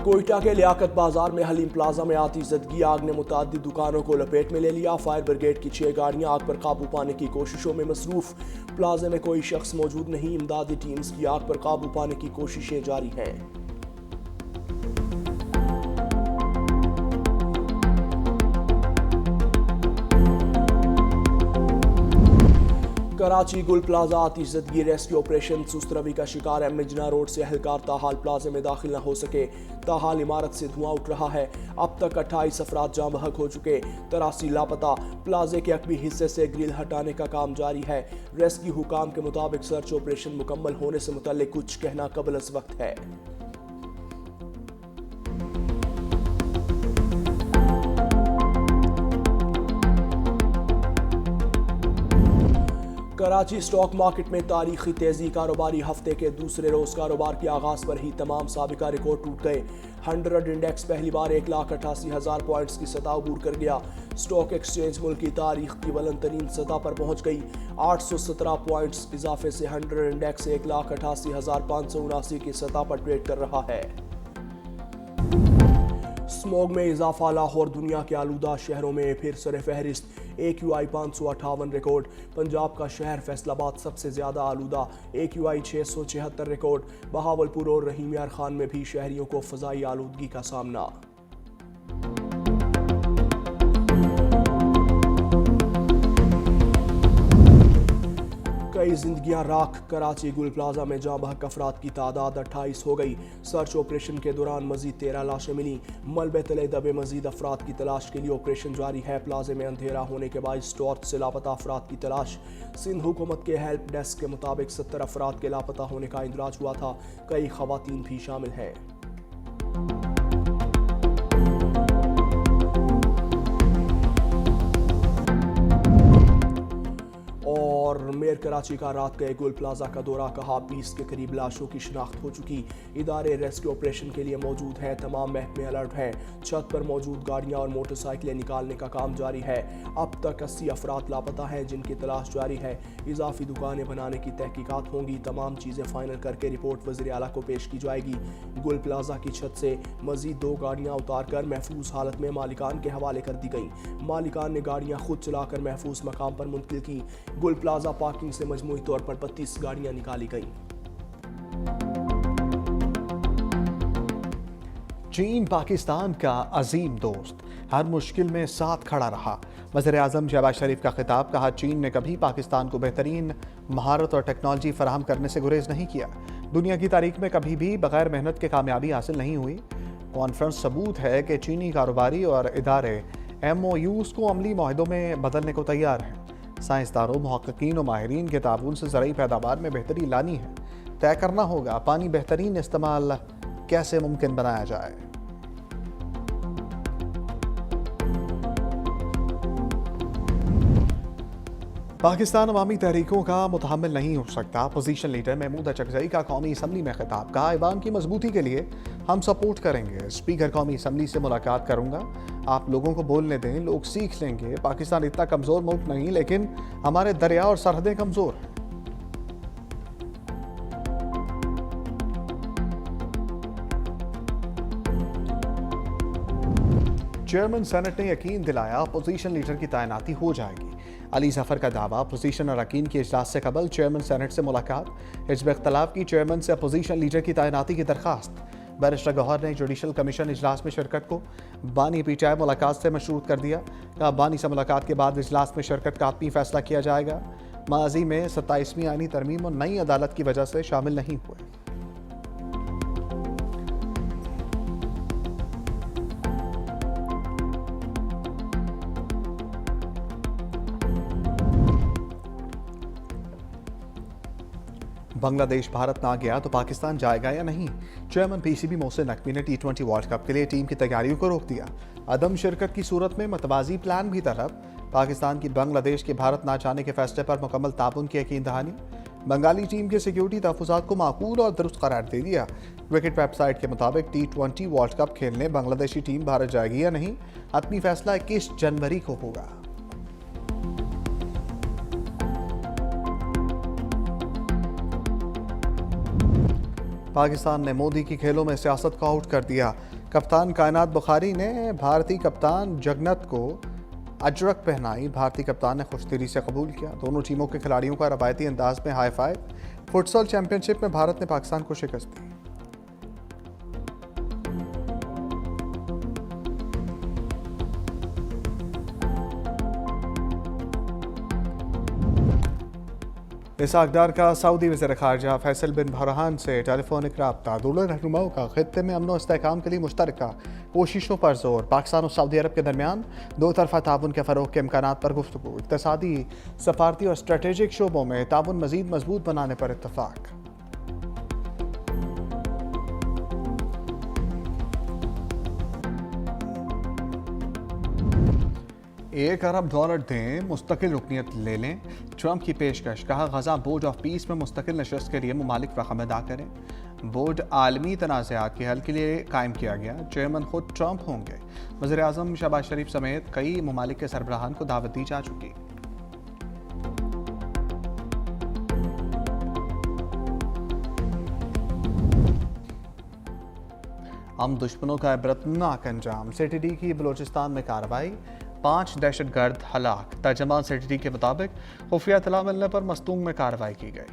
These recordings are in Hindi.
कोयटा के लियाकत बाजार में हलीम प्लाजा में आतिशज़दगी, आग ने मुताद्दिद दुकानों को लपेट में ले लिया। फायर ब्रिगेड की 6 गाड़ियां आग पर काबू पाने की कोशिशों में मसरूफ। प्लाजे में कोई शख्स मौजूद नहीं। इमदादी टीम्स की आग पर काबू पाने की कोशिशें जारी हैं। कराची गुल प्लाजा आतिशज़दगी रेस्क्यू ऑपरेशन सुस्त रवि का शिकार है। मिजना रोड से एहलकार ताहाल प्लाजे में दाखिल न हो सके। ताहाल इमारत से धुआं उठ रहा है। अब तक 28 अफराद जाँ बहक हो चुके, 83 लापता। प्लाजे के अकबी हिस्से से ग्रिल हटाने का काम जारी है। रेस्क्यू हुकाम के मुताबिक सर्च ऑपरेशन मुकम्मल होने से मुतल्लिक कुछ कहना कबल अज़ वक्त है। कराची स्टॉक मार्केट में तारीखी तेजी। कारोबारी हफ्ते के दूसरे रोज कारोबार के आगाज पर ही तमाम साबिका रिकॉर्ड टूट गए। 100 इंडेक्स पहली बार 1,88,000 पॉइंट्स की सतह अबूर कर गया। स्टॉक एक्सचेंज मुल्क की तारीख की बुलंद तरीन सतह पर पहुंच गई। 817 पॉइंट्स इजाफे से 100 इंडेक्स 1,88,579 की सतह पर ट्रेड कर रहा है। स्मॉग में इजाफा। लाहौर दुनिया के आलूदा शहरों में फिर सर फहरिस्त। AQI 558 record. पंजाब का शहर फैसलाबाद सबसे ज्यादा आलूदा। AQI 676 record. बहावलपुर और रहीम यार खान में भी शहरियों को फजाई आलूदगी का सामना। कई जिंदगियां राख। कराची गुल प्लाजा में जाँ बहक अफराद की तादाद 28 हो गई। सर्च ऑपरेशन के दौरान मजीद 13 लाशें मिली। मलबे तले दबे मजीद अफराद की तलाश के लिए ऑपरेशन जारी है। प्लाजे में अंधेरा होने के बाद टॉर्च से लापता अफराद की तलाश। सिंध हुकूमत के हेल्प डेस्क के मुताबिक 70 अफराद के लापता होने का इंदराज हुआ था। कई खवातीन भी शामिल हैं। और मेयर कराची का रात गए गुल प्लाजा का दौरा। कहा 20 के करीब लाशों की शिनाख्त हो चुकी। इदारे रेस्क्यू ऑपरेशन के लिए मौजूद हैं। तमाम महकमे अलर्ट हैं। छत पर मौजूद गाड़ियां और मोटरसाइकिलें निकालने का काम जारी है। अब तक 80 अफराद लापता हैं जिनकी तलाश जारी है। इजाफी दुकानें बनाने की तहकीकात होंगी। तमाम चीज़ें फाइनल करके रिपोर्ट वज़ीर आला को पेश की जाएगी। गुल प्लाजा की छत से मजीद 2 गाड़ियाँ उतार कर महफूज हालत में मालिकान के हवाले कर दी गई। मालिकान ने गाड़ियाँ खुद चलाकर महफूज मकाम पर मुंतकिल की। गुल प्लाजा पार्किंग से मजमूई तौर पर 32 गाड़ियां निकाली गईं। चीन पाकिस्तान का अजीम दोस्त, हर मुश्किल में साथ खड़ा रहा। वज़ीर आज़म शहबाज शरीफ का खिताब। कहा चीन ने कभी पाकिस्तान को बेहतरीन महारत और टेक्नोलॉजी फराहम करने से गुरेज नहीं किया। दुनिया की तारीख में कभी भी बगैर मेहनत के कामयाबी हासिल नहीं हुई। कॉन्फ्रेंस सबूत है कि चीनी कारोबारी और इदारे MOUs को अमली माहिदों में बदलने को तैयार हैं। साइंसदानों, मुहक्किकीन और माहिरीन के ताबून से ज़रूरी पैदावार में बेहतरी लानी है। तय करना होगा पानी बेहतरीन इस्तेमाल कैसे मुमकिन बनाया जाए। पाकिस्तान अवामी तहरीकों का मुतहम्मिल नहीं हो सकता। अपोजिशन लीडर महमूद अचकजई का कौमी असम्बली में खिताब। कहा ऐवान की मजबूती के लिए हम सपोर्ट करेंगे। स्पीकर कौमी असम्बली से मुलाकात करूंगा। आप लोगों को बोलने दें, लोग सीख लेंगे। पाकिस्तान इतना कमज़ोर मुल्क नहीं, लेकिन हमारे दरिया और सरहदें कमज़ोर हैं। चेयरमैन सेनेट ने यकीन दिलाया अपोजिशन लीडर की तैनाती हो जाएगी। अली जफर का दावा। अपोजिशन अरकान के इजलास से कबल चेयरमैन सेनेट से मुलाकात। हिज़्ब इख्तिलाफ की चेयरमैन से अपोजिशन लीडर की तैनाती की दरखास्त। बैरिस्टर गौहर ने जुडिशल कमीशन इजलास में शिरकत को बानी PTI मुलाकात से मशरूत कर दिया। कहा बानी से मुलाकात के बाद इजलास में शिरकत का आत्मी फैसला किया जाएगा। माजी में 27वीं आईनी तरमीम और नई अदालत की वजह से शामिल नहीं हुए। बांग्लादेश भारत ना गया तो पाकिस्तान जाएगा या नहीं। चेयरमैन PCB मोहसिन नकवी ने T20 वर्ल्ड कप के लिए टीम की तैयारियों को रोक दिया। अदम शिरकत की सूरत में मतवाजी प्लान भी तरफ। पाकिस्तान की बांग्लादेश के भारत ना जाने के फैसले पर मुकम्मल ताबुन की यकीन दहानी। बंगाली टीम के सिक्योरिटी तहफ़्फ़ुज़ात को माकूल और दुरुस्त करार दे दिया। क्रिकेट वेबसाइट के मुताबिक T20 वर्ल्ड कप खेलने बांग्लादेशी टीम भारत जाएगी या नहीं, हतमी फैसला 21 जनवरी को होगा। पाकिस्तान ने मोदी की खेलों में सियासत को आउट कर दिया। कप्तान कायनात बुखारी ने भारतीय कप्तान जगन्नाथ को अजरक पहनाई। भारतीय कप्तान ने खुशदिली से कबूल किया। दोनों टीमों के खिलाड़ियों का रवायती अंदाज में हाई फाइव। फुटसल चैंपियनशिप में भारत ने पाकिस्तान को शिकस्त दी। इसाकदार का सऊदी वज़ीर ख़ारजा फैसल बिन फरहान से टेलीफोनिक रब्ता। दोनों रहनुमाओं का खित्ते में अमन व इस्तेहकाम के लिए मुश्तरका कोशिशों पर जोर। पाकिस्तान और सऊदी अरब के दरमियान दो तरफ़ा ताउन के फ़रोग़ के इम्कानात पर गुफ्तगू। इक़्तिसादी, सफारती और स्ट्रेटेजिक शोबों में ताउन मज़ीद मजबूत बनाने पर इत्तफ़ाक़। 1 अरब डॉलर दें, मुस्तकिल रुकनीत ले लें। ट्रंप की पेशकश। कहा, गजा बोर्ड ऑफ पीस में मुस्तकिल नशस्त के लिए ममालिक रकम अदा करें। बोर्ड आलमी तनाज़ात के हल के लिए कायम किया गया। चेयरमैन खुद ट्रंप होंगे। वज़ीर आज़म शहबाज शरीफ समेत कई ममालिक के सरबराहान को दावत दी जा चुकी। हम दुश्मनों का इबरतनाक अंजाम। CTD की बलोचिस्तान में कार्रवाई। 5 दहशतगर्द हलाक। तर्जमान CTD के मुताबिक खुफिया इत्तला मिलने पर मस्तूंग में कार्रवाई की गई।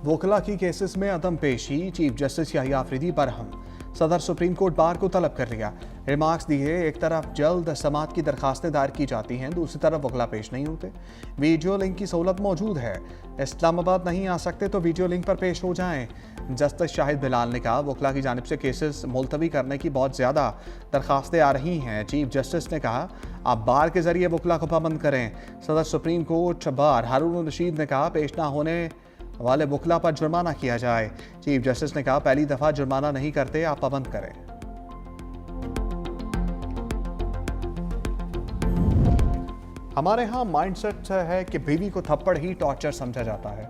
वोकला की केसेस में अदम पेशी। Chief justice Yahya Afridi Barham. सदर सुप्रीम कोर्ट बार को तलब कर लिया। रिमार्क्स दिए, एक तरफ जल्द समात की दरखास्तें दायर की जाती हैं, दूसरी तरफ वकला पेश नहीं होते। वीडियो लिंक की सहूलत मौजूद है। इस्लामाबाद नहीं आ सकते तो वीडियो लिंक पर पेश हो जाएं। जस्टिस शाहिद बिलाल ने कहा, वकला की जानिब से केसेस मुलतवी करने की बहुत ज़्यादा दरखास्तें आ रही हैं। चीफ जस्टिस ने कहा, आप बार के जरिए वकला को पाबंद करें। सदर सुप्रीम कोर्ट बार हारून रशीद ने कहा, पेश ना होने वाले वकला पर जुर्माना किया जाए। चीफ जस्टिस ने कहा, पहली दफ़ा जुर्माना नहीं करते, आप पाबंद करें। हमारे यहाँ माइंडसेट है कि बीवी को थप्पड़ ही टॉर्चर समझा जाता है।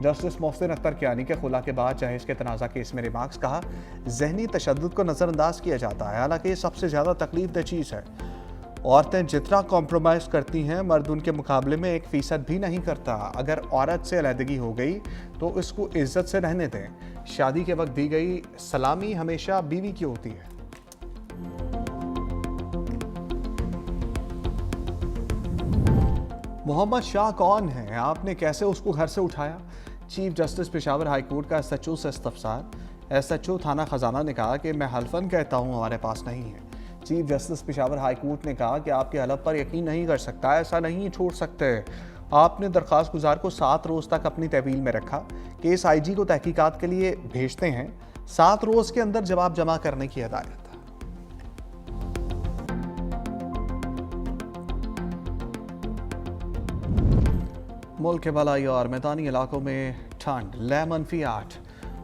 जस्टिस मोहसिन अख्तर कियानी के खुला के बाद जहेज के तनाज़ा केस में रिमार्क्स। कहा, जहनी तशद्दुद को नज़रअंदाज किया जाता है, हालांकि ये सबसे ज़्यादा तकलीफदेह चीज़ है। औरतें जितना कॉम्प्रोमाइज़ करती हैं, मर्द उनके मुकाबले में 1% भी नहीं करता। अगर औरत से अलहदगी हो गई तो इसको इज्जत से रहने दें। शादी के वक्त दी गई सलामी हमेशा बीवी की होती है। मोहम्मद शाह कौन है? आपने कैसे उसको घर से उठाया? Chief justice Peshawar high court का SHO से इस्तफसार। SHO थाना खजाना ने कहा कि मैं हल्फन कहता हूँ, हमारे पास नहीं है। Chief justice Peshawar high court ने कहा कि आपके हलफ पर यकीन नहीं कर सकता, ऐसा नहीं छोड़ सकते। आपने दरख्वास्त गुजार को 7 रोज़ तक अपनी तहवील में रखा। केस IG को तहकीकात के लिए भेजते हैं। 7 रोज़ के अंदर जवाब जमा करने की हिदायत। मुल्क के बलाई और मैदानी इलाकों में ठंड। लेह -8,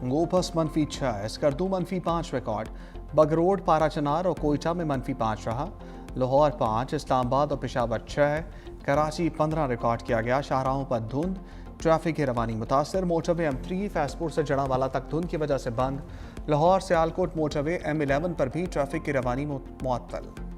गोपस -6, स्कर्दू -5 रिकॉर्ड। बगरोड, पाराचनार और कोयटा में -5 रहा। लाहौर 5, इस्लामाबाद और पेशावर 6, कराची 15 रिकॉर्ड किया गया। शाहराहों पर धुंध। ट्रैफिक की रवानी मुतासर। मोटरवे M3 फैसपुर से जड़ावाला तक धुंध की वजह से बंद। लाहौर सियालकोट मोटरवे M11 पर भी ट्रैफिक की रवानी मुअत्तल।